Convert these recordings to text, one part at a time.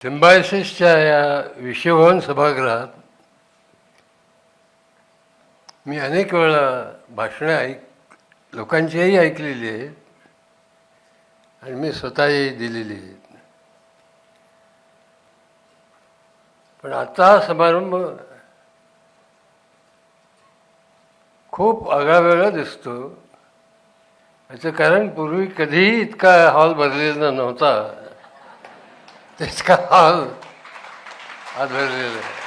सिम्बायसिसच्या या विश्वभवन सभागृहात मी अनेक वेळा भाषणं लोकांचीही ऐकलेली आहेत आणि मी स्वतःही दिलेली आहेत. पण आता हा समारंभ खूप आगळावेगळा दिसतो. याचं कारण पूर्वी कधीही इतका हॉल भरलेला नव्हता, तितका हॉल आज भरलेला आहे.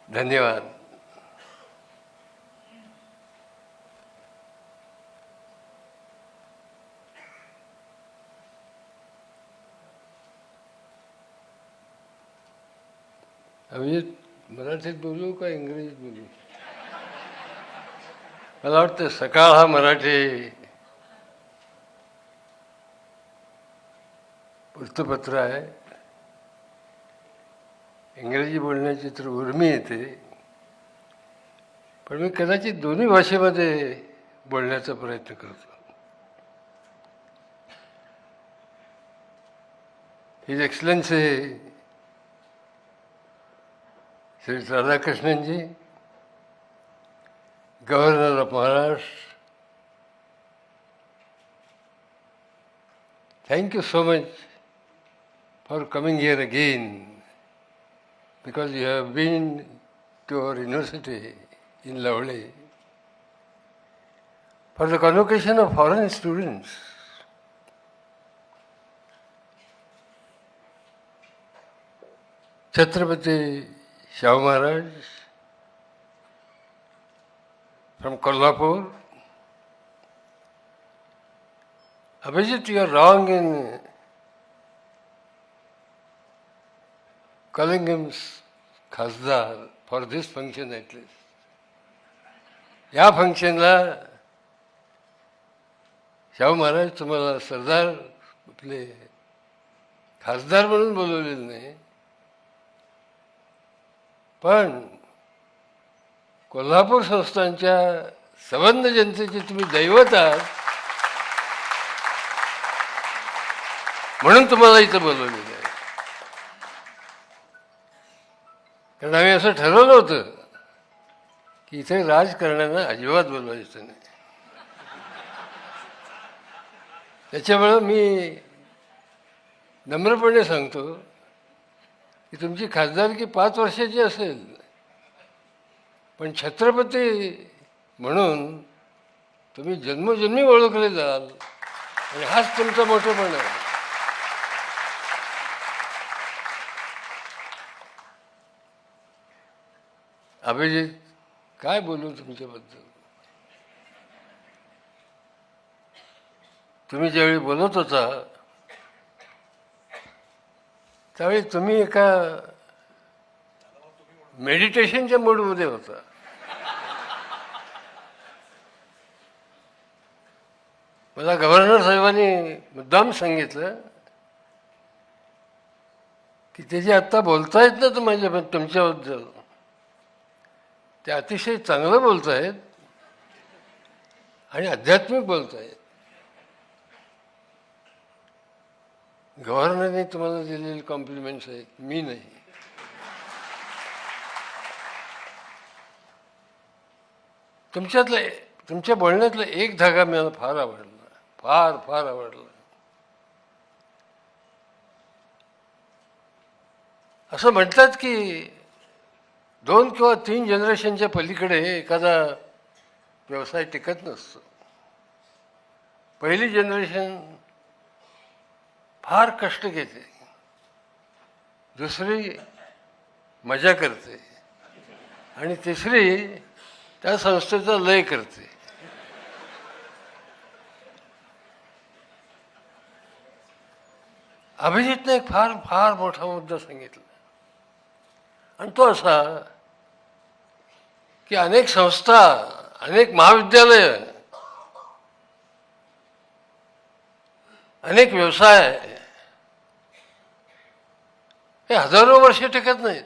धन्यवाद. अभिजित, मराठीत बोलू का इंग्रजीत बोलू? मला वाटतं सकाळ हा मराठी वृत्तपत्र आहे. इंग्रजी बोलण्याची तर उर्मी येते, पण मी कदाचित दोन्ही भाषेमध्ये बोलण्याचा प्रयत्न करतो. His excellency Shri Radhakrishnan ji, Governor of Maharashtra, thank you so much for coming here again, because you have been to our university in Lavli for the convocation of foreign students. Chhatrapati Shahu Maharaj from Kolhapur. Abhijit, you are wrong in calling him Khasdar for this function at least. या फंक्शनला शाहू महाराज तुम्हाला सरदार आपले खासदार म्हणून बोलवलेलं नाही, पण कोल्हापूर संस्थानच्या संबंध जनतेचे तुम्ही दैवत आहात म्हणून तुम्हाला इथं बोलवलेलं आहे. कारण आम्ही असं ठरवलं होतं की इथे राजकारण्यांना अजिबात बोलवायचं नाही. त्याच्यामुळं मी नम्रपणे सांगतो की तुमची खासदारकी 5 वर्षाची असेल, पण छत्रपती म्हणून तुम्ही जन्मोजन्मी ओळखले जाल आणि हाच तुमचा मोठेपणा आहे. अभिजित, काय बोलू तुमच्याबद्दल? तुम्ही ज्यावेळी बोलत होता त्यावेळी तुम्ही एका मेडिटेशनच्या मूडमध्ये होता. मला गव्हर्नर साहेबांनी मुद्दाम सांगितलं की ते जे आत्ता बोलतायत ना तुमच्याबद्दल, ते अतिशय चांगलं बोलतायत आणि आध्यात्मिक बोलतायत. गव्हर्नरने तुम्हाला दिलेले कॉम्प्लिमेंट्स आहेत, मी नाही. तुमच्या बोलण्यातला एक धागा मला फार आवडला, फार फार आवडला. असं म्हणतात की 2 किंवा 3 जनरेशनच्या पलीकडे एखादा व्यवसाय टिकत नसतो. पहिली जनरेशन फार कष्ट घेते, दुसरी मजा करते आणि तिसरी त्या संस्थेचा लय करते. अभिजितने एक फार फार मोठा मुद्दा सांगितला, आणि तो असा की अनेक संस्था, अनेक महाविद्यालय, अनेक व्यवसाय हे हजारो वर्ष टिकत नाहीत,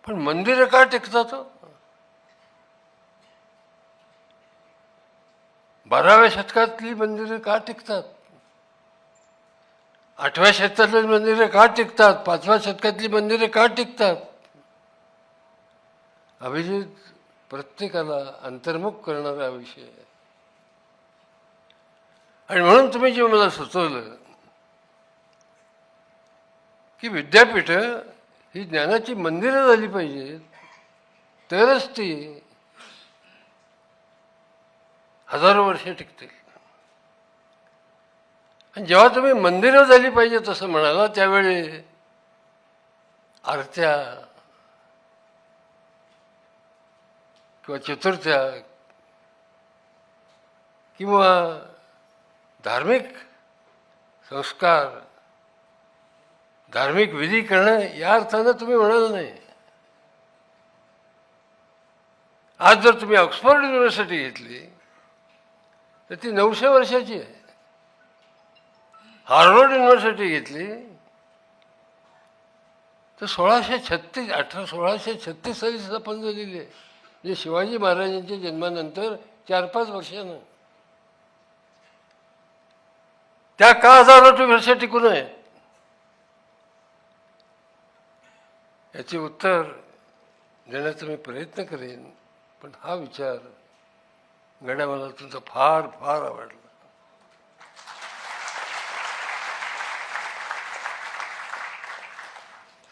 पण मंदिरं का टिकतात? 12व्या शतकातली मंदिरं का टिकतात? 8व्या शतकातली मंदिरं का टिकतात? 5व्या शतकातली मंदिरं का टिकतात? अभिजित प्रत्येकाला अंतर्मुख करणारा विषय आहे. आणि म्हणून तुम्ही जे मला सुचवलं की विद्यापीठं ही ज्ञानाची मंदिरं झाली पाहिजेत, तरच ती हजारो वर्षे टिकतील. आणि जेव्हा तुम्ही मंदिरं झाली पाहिजेत असं म्हणाला, त्यावेळी आरत्या किंवा चतुर्थ्या किंवा धार्मिक संस्कार, धार्मिक विधी करणं या अर्थानं तुम्ही म्हणाल नाही. आज जर तुम्ही ऑक्सफोर्ड युनिव्हर्सिटी घेतली तर ती 900 वर्षाची आहे. हार्वर्ड युनिव्हर्सिटी घेतली तर 1636 साली स्थापन झालेली आहे. म्हणजे शिवाजी महाराजांच्या जन्मानंतर 4-5 वर्षानं. त्या का हजारो वर्ष टिकून आहे? याचे उत्तर देण्याचा मी प्रयत्न करेन. पण हा विचार गड्या मला तुमचा फार फार आवडला.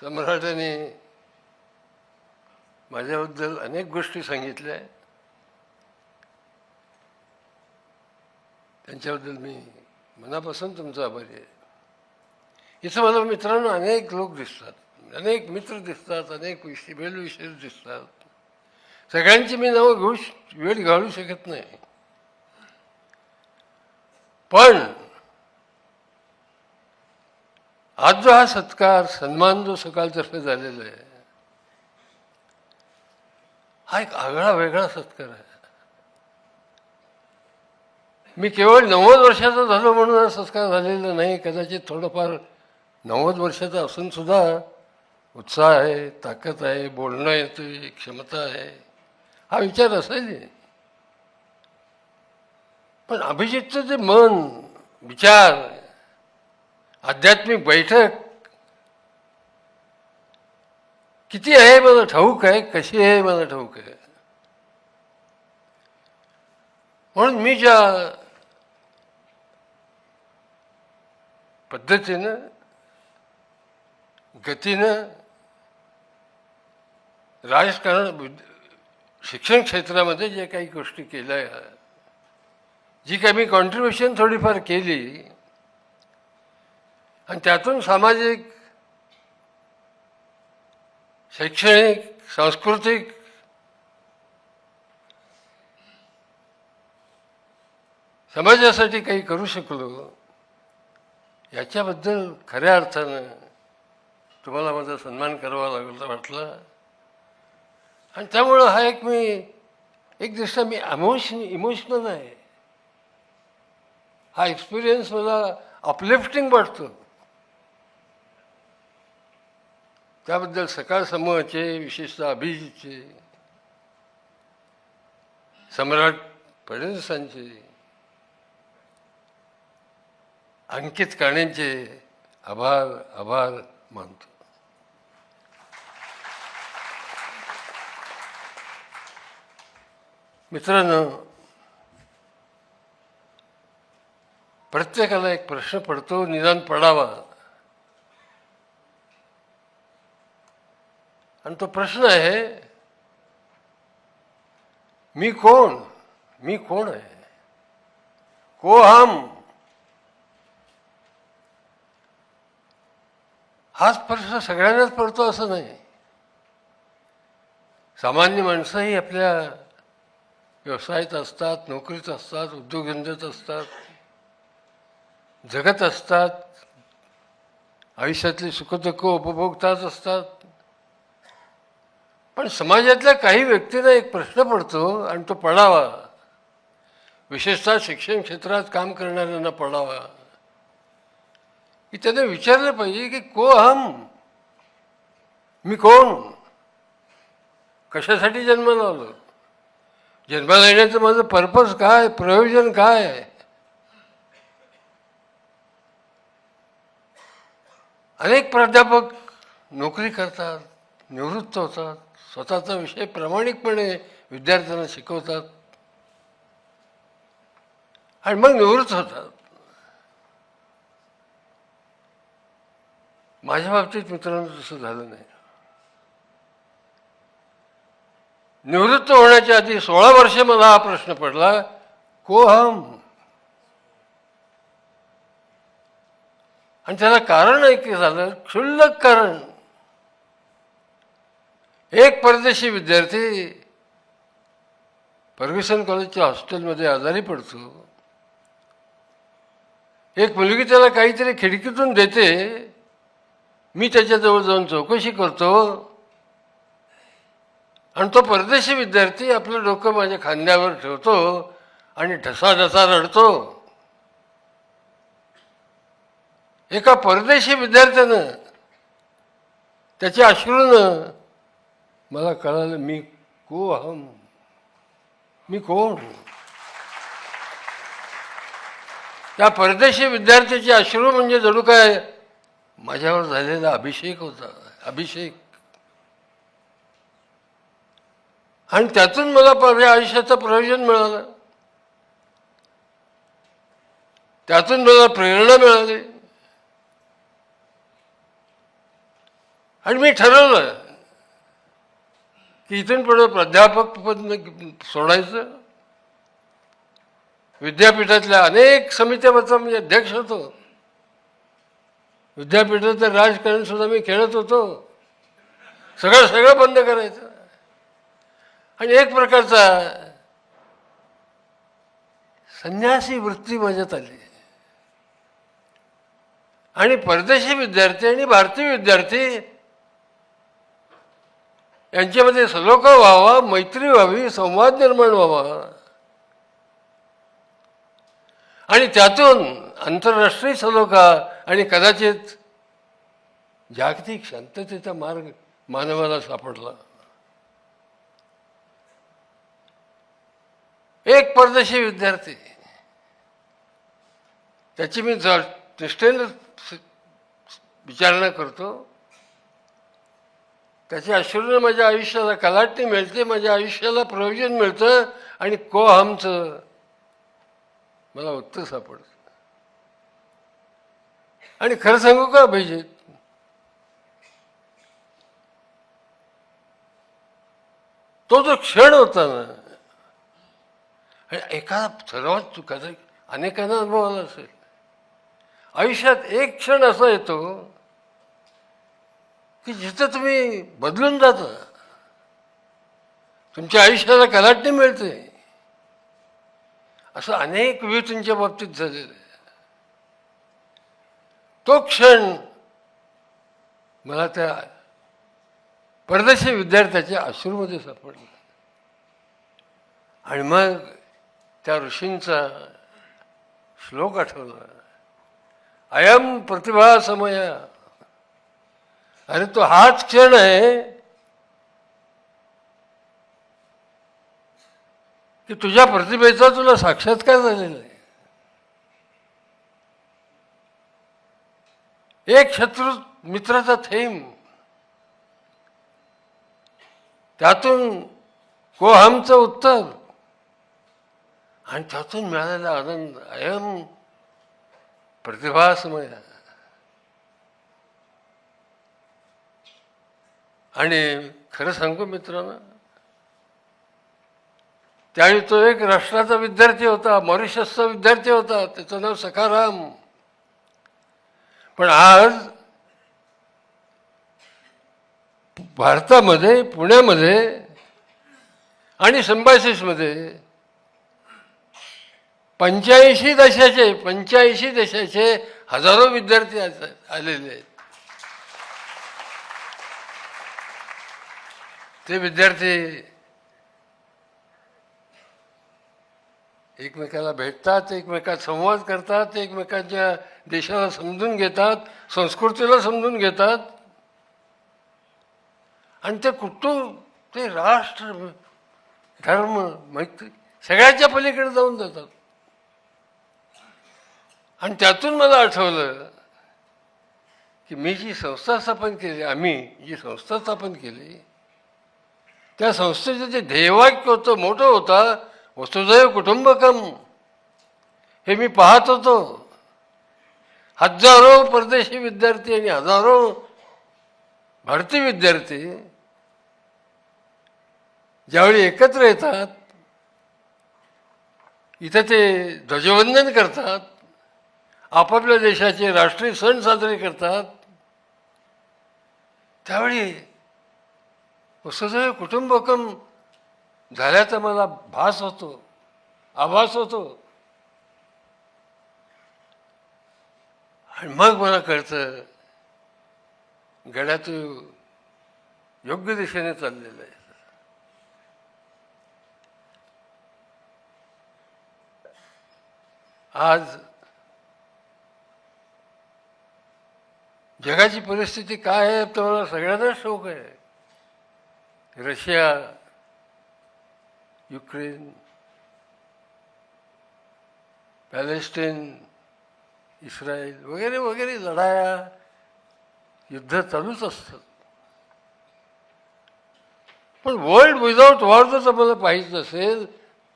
सम्राटाने माझ्याबद्दल अनेक गोष्टी सांगितल्या. त्यांच्याबद्दल मी मनापासून तुमचा आभारी आहे. इथं मला मित्रांनो अनेक लोक दिसतात, अनेक मित्र दिसतात, अनेक वेलविषय दिसतात. सगळ्यांची मी नावं घेऊ वेळ घालू शकत नाही. पण आज जो हा सत्कार, सन्मान जो सकाळतर्फे झालेला आहे, हा एक आगळा वेगळा सत्कार आहे. मी केवळ 90 वर्षाचा झालो म्हणून हा संस्कार झालेला नाही. कदाचित थोडंफार 90 वर्षाचा असून सुद्धा उत्साह आहे, ताकद आहे, बोलणं येतं, क्षमता आहे, हा विचार असेल. पण अभिजितचं जे मन, विचार, आध्यात्मिक बैठक किती आहे मला ठाऊक आहे, कशी आहे मला ठाऊक आहे. म्हणून मी ज्या पद्धतीनं, गतीनं राजकारण, शिक्षण क्षेत्रामध्ये जे काही गोष्टी केल्या, जी काही मी कॉन्ट्रीब्युशन थोडीफार केली, आणि त्यातून सामाजिक, शैक्षणिक, सांस्कृतिक समाजासाठी काही करू शकलो, याच्याबद्दल खऱ्या अर्थानं तुम्हाला माझा सन्मान करावा लागला वाटला. आणि त्यामुळं हा एक दृष्ट्या मी इमोशनल आहे. हा एक्सपिरियन्स मला अपलिफ्टिंग वाटतो. त्याबद्दल सकाळ समूहाचे, विशेषतः अभिजितचे, सम्राट फडणवीसांचे, अंकित काणेंचे आभार मानतो. मित्रांनो, प्रत्येकाला एक प्रश्न पडतो, निदान पडावा. आणि तो प्रश्न आहे, मी कोण आहे? को हम? हाच प्रश्न सगळ्यांनाच पडतो असं नाही. सामान्य माणसंही आपल्या व्यवसायात असतात, नोकरीत असतात, उद्योगधंद्यात असतात, जगत असतात, आयुष्यातली सुखदुःख उपभोगताच असतात. पण समाजातल्या काही व्यक्तींना एक प्रश्न पडतो, आणि तो पडावा, विशेषतः शिक्षण क्षेत्रात काम करणाऱ्यांना पडावा, की त्याने विचारलं पाहिजे की को हम? मी कोण? कशासाठी जन्माला आलो? जन्माला येण्याचं माझं पर्पज काय, प्रयोजन काय आहे? अनेक प्राध्यापक नोकरी करतात, निवृत्त होतात, स्वतःचा विषय प्रामाणिकपणे विद्यार्थ्यांना शिकवतात आणि मग निवृत्त होतात. माझ्या बाबतीत मित्रांनो तसं झालं नाही. निवृत्त होण्याच्या आधी 16 वर्षे मला हा प्रश्न पडला, को हम? आणि त्याला कारण एक झालं, क्षुल्लक कारण. एक परदेशी विद्यार्थी फर्ग्युसन कॉलेजच्या हॉस्टेलमध्ये आजारी पडतो. एक मुलगी त्याला काहीतरी खिडकीतून देते, मी त्याच्याजवळ जाऊन चौकशी करतो आणि तो परदेशी विद्यार्थी आपलं डोकं माझ्या खांद्यावर ठेवतो आणि ढसाढसा रडतो. एका परदेशी विद्यार्थ्यानं त्याच्या अश्रूनं मला कळालं, मी को हम, मी कोण? त्या परदेशी विद्यार्थ्याचे अश्रू म्हणजे जणू काय माझ्यावर झालेला अभिषेक होता, अभिषेक. आणि त्यातून मला आयुष्याचं प्रयोजन मिळालं, त्यातून मला प्रेरणा मिळाली आणि मी ठरवलं की इथून पुढे प्राध्यापक पद सोडायचं. विद्यापीठातल्या अनेक समित्याचा मी अध्यक्ष होतो. विद्यापीठाचं राजकारण सुद्धा मी खेळत होतो. सगळं बंद करायचं आणि एक प्रकारचा संन्यासी वृत्ती माझ्यात आली. आणि परदेशी विद्यार्थी आणि भारतीय विद्यार्थी यांच्यामध्ये सलोखा व्हावा, मैत्री व्हावी, संवाद निर्माण व्हावा आणि त्यातून आंतरराष्ट्रीय सलोखा आणि कदाचित जागतिक शांततेचा मार्ग मानवाला सापडला. एक परदेशी विद्यार्थी, त्याची मी निष्ठेने विचारणा करतो. त्याच्या अश्रूने माझ्या आयुष्याला कलाटणी मिळते, माझ्या आयुष्याला प्रयोजन मिळतं आणि को हमचं मला उत्तर सापडतं. आणि खरं सांगू का अभिजित, तो जो क्षण होता ना, एका सर्वात चुकाचा अनेकांना अनुभव आला असेल. आयुष्यात एक क्षण असा येतो की जिथं तुम्ही बदलून जाता, तुमच्या आयुष्याला कलाटणी मिळते. असं अनेक वेळ तुमच्या बाबतीत झालेलं आहे. तो क्षण मला त्या परदेशी विद्यार्थ्याच्या अश्रूमध्ये सापडला आणि मग त्या ऋषींचा श्लोक आठवला, अयम प्रतिभा समय. अरे तो हाच क्षण आहे की तुझ्या प्रतिभेचा तुला साक्षात्कार झालेला आहे. एक शत्रू मित्राचा थेंब, त्यातून को हमचं उत्तर आणि त्यातून मिळालेला आनंद, अयम प्रतिभासमय. आणि खरं सांगू मित्रांनो, त्यावेळी तो एक राष्ट्राचा विद्यार्थी होता, मॉरिशसचा विद्यार्थी होता, त्याचं नाव सखाराम. पण आज भारतामध्ये, पुण्यामध्ये आणि सिम्बायसिसमध्ये 85 देशाचे हजारो विद्यार्थी आलेले आहेत. ते विद्यार्थी एकमेकाला भेटतात, एकमेकात संवाद करतात, एकमेकांच्या देशाला समजून घेतात, संस्कृतीला समजून घेतात आणि ते कुटुंब, ते राष्ट्र धर्म, मैत्री सगळ्याच्या पलीकडे जाऊन जातात. आणि त्यातून मला आठवलं की मी जी संस्था स्थापन केली, आम्ही जी संस्था स्थापन केली, त्या संस्थेचं जे ध्येयवाक्य होतं मोठं होता, वसुधैव कुटुंबकम. हे मी पाहत होतो. हजारो परदेशी विद्यार्थी आणि हजारो भारतीय विद्यार्थी ज्यावेळी एकत्र येतात, इथं ते ध्वजवंदन करतात, आपापल्या देशाचे राष्ट्रीय सण साजरे करतात, त्यावेळी वसुधैव कुटुंबकम झाल्याचा मला भास होतो, आभास होतो. आणि मग मला कळतं गड्या तू योग्य दिशेने चाललेला आहे. आज जगाची परिस्थिती काय आहे तर मला सगळ्यांनाच शौक आहे. रशिया, युक्रेन, पॅलेस्टाईन, इस्रायल वगैरे वगैरे लढाया, युद्ध चालूच असतात. पण वर्ल्ड विदाउट वॉर जर मला पाहिजे असेल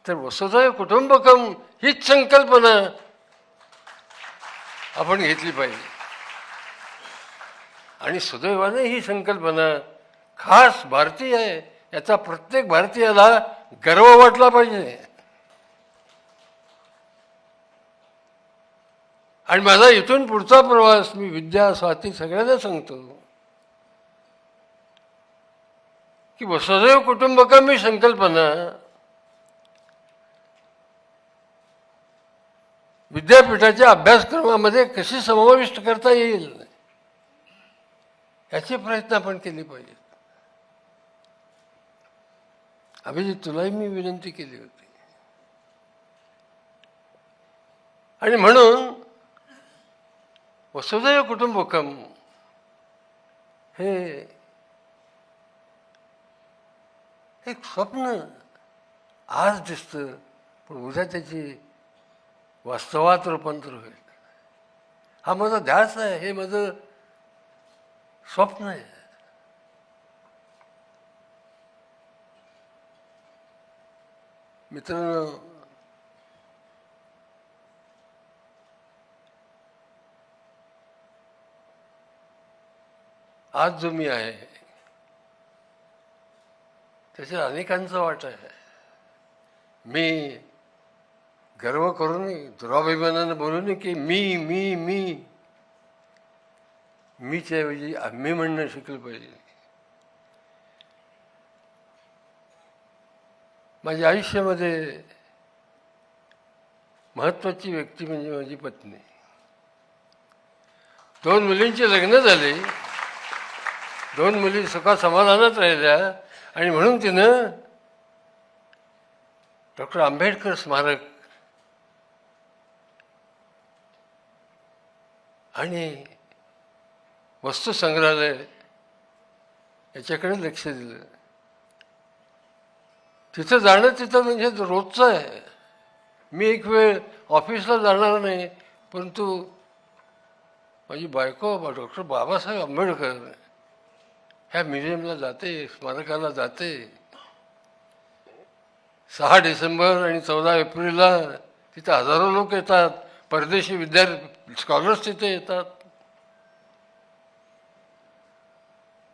तर वसुधैव कुटुंबकम हीच संकल्पना आपण घेतली पाहिजे. आणि सुदैवाने ही संकल्पना खास भारतीय आहे, याचा प्रत्येक भारतीयाला गर्व वाटला पाहिजे. आणि माझा इथून पुढचा प्रवास मी विद्या स्वाती सगळ्यांना सांगतो की वसुधैव कुटुंबकम ही संकल्पना विद्यापीठाच्या अभ्यासक्रमामध्ये कशी समाविष्ट करता येईल याचे प्रयत्न आपण केले पाहिजेत. अभिजित, तुलाही मी विनंती केली होती. आणि म्हणून वसुधैव कुटुंबकम हे एक स्वप्न आज दिसतं, पण उद्या त्याची वास्तवात रूपांतर होईल. हा माझा ध्यास आहे, हे माझं स्वप्न आहे. मित्रांनो, आज जो मी आहे त्याच्यात अनेकांचा वाटा आहे. मी गर्व करून दुराभिमानानं बोलू नये की मी मी मी मीच्या ऐवजी आम्ही म्हणणं शिकलं पाहिजे. माझ्या आयुष्यामध्ये महत्त्वाची व्यक्ती म्हणजे माझी पत्नी. 2 मुलींचे लग्न झाले, 2 मुली सुखा समाधानात राहिल्या. आणि म्हणून तिनं डॉक्टर आंबेडकर स्मारक आणि वस्तुसंग्रहालय याच्याकडे लक्ष दिलं. तिथं जाणं तिथं म्हणजे रोजचं आहे. मी एक वेळ ऑफिसला जाणार नाही, परंतु माझी बायको डॉक्टर बाबासाहेब आंबेडकर ह्या म्युझियमला जाते, स्मारकाला जाते. 6 डिसेंबर आणि 14 एप्रिलला तिथे हजारो लोक येतात, परदेशी विद्यार्थी स्कॉलर्स तिथे येतात.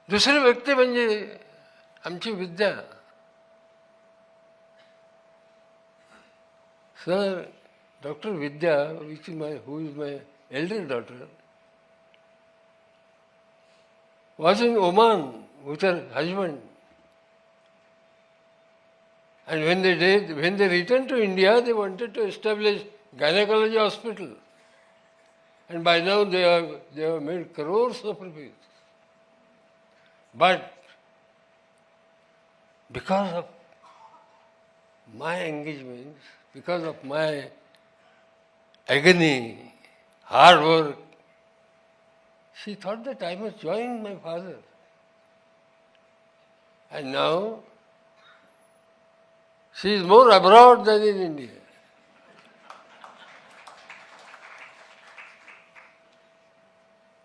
दुसरी व्यक्ती म्हणजे आमची Vidya. Sir, doctor Vidya, who is my elder daughter, was in Oman with her husband. And when they returned to India, they wanted to establish gynecology hospital. And by now they have made crores of rupees. But because of my engagements, because of my agony, hard work, she thought that I must join my father. And now She is more abroad than in India.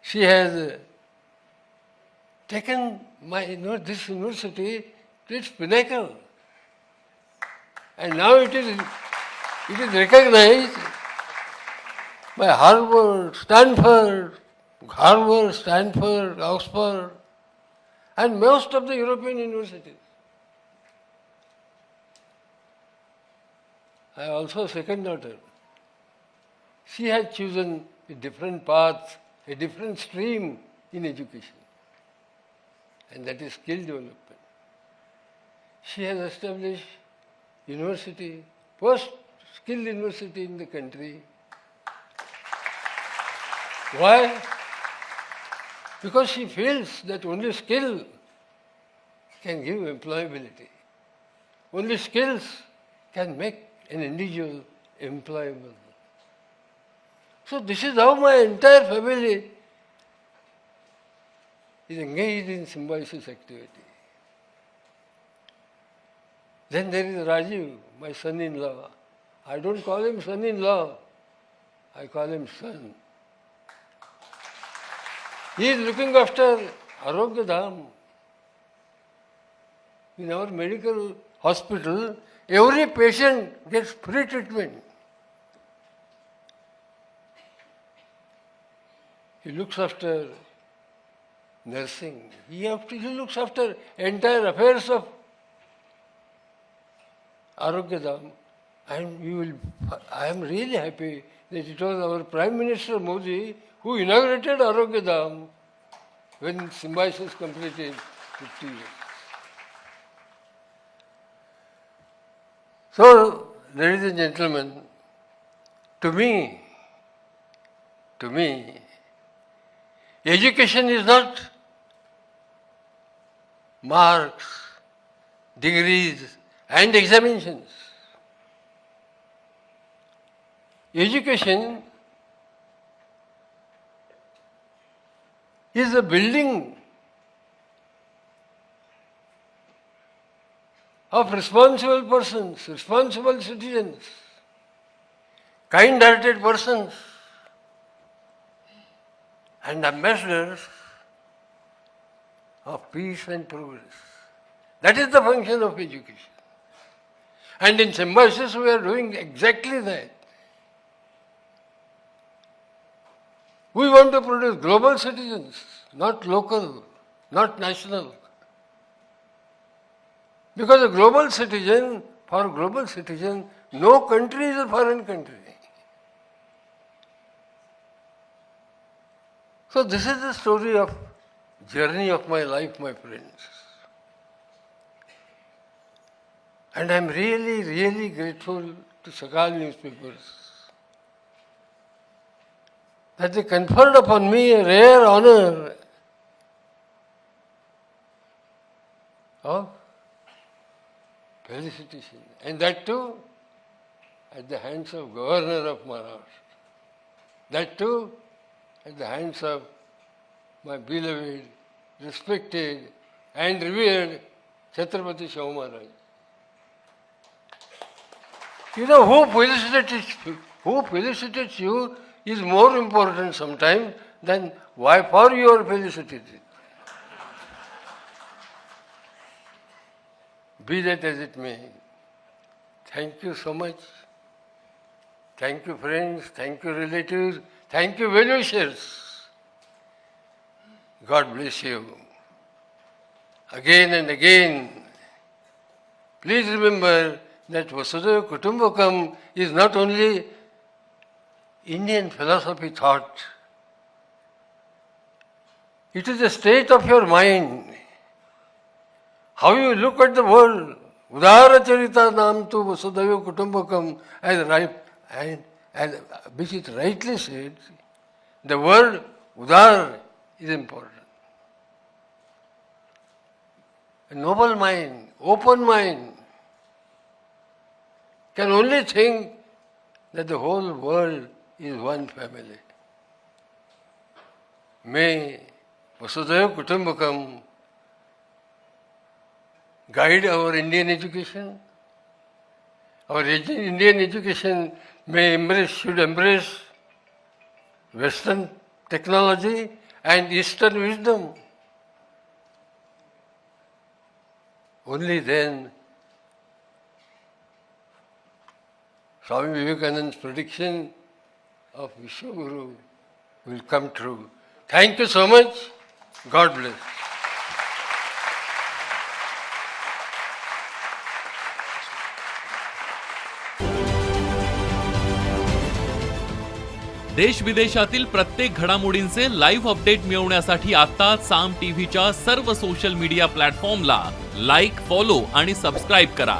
She has taken this university to its pinnacle. And now it is recognized by Harvard, Stanford, Oxford, and most of the European universities. I also second daughter. She has chosen a different path, a different stream in education, and that is skill development. She has established university, first skilled university in the country. Why? Because she feels that only skill can give employability. Only skills can make an individual employable. So this is how my entire family is engaged in symbiosis activity. Then there is Rajiv, my son-in-law. I don't call him son-in-law, I call him son. He is looking after Arogya Dham. In our medical hospital, every patient gets free treatment. He looks after nursing. He looks after entire affairs of Arogya Dham. And I am really happy that it was our Prime Minister Modi who inaugurated Arogya Dham when symbiosis completed 50 years. So, ladies and gentlemen, to me, education is not marks, degrees, and examinations. Education is a building of responsible persons, responsible citizens, kind-hearted persons, and ambassadors of peace and progress. That is the function of education. And in Symbiosis we are doing exactly that. We want to produce global citizens, not local, not national. Because for a global citizen, no country is a foreign country. So this is the journey of my life, my friends. And I am really, really grateful to Sakal newspapers that they conferred upon me a rare honor of felicitation. And that too at the hands of Governor of Maharashtra. That too at the hands of my beloved, respected and revered Chhatrapati Shahu Maharaj. You know, who felicitates you is more important sometimes than why for you are felicitated. Be that as it may. Thank you so much. Thank you friends, thank you relatives, thank you well-wishers. God bless you. Again and again, please remember that Vasudhaiva Kutumbakam is not only Indian philosophy thought. It is a state of your mind. How you look at the world. Udara Charita Nam tu Vasudhaiva Kutumbakam, as which is rightly said, the word Udar is important. A noble mind, open mind, can only think that the whole world is one family. May Vasudhaiva Kutumbakam guide our Indian education, our Indian education should embrace Western technology and Eastern wisdom. Only then Swami Vivekananda's prediction of Vishwaguru will come true. Thank you so much. God bless. देश विदेशातील प्रत्येक घडामोडींचे live update मिळवण्यासाठी आता साम टीव्हीच्या सर्व social media प्लॅटफॉर्मला like, follow आणि सबस्क्राईब करा.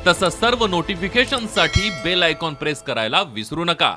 तसंच सर्व नोटिफिकेशनसाठी बेल आयकॉन प्रेस करायला विसरू नका.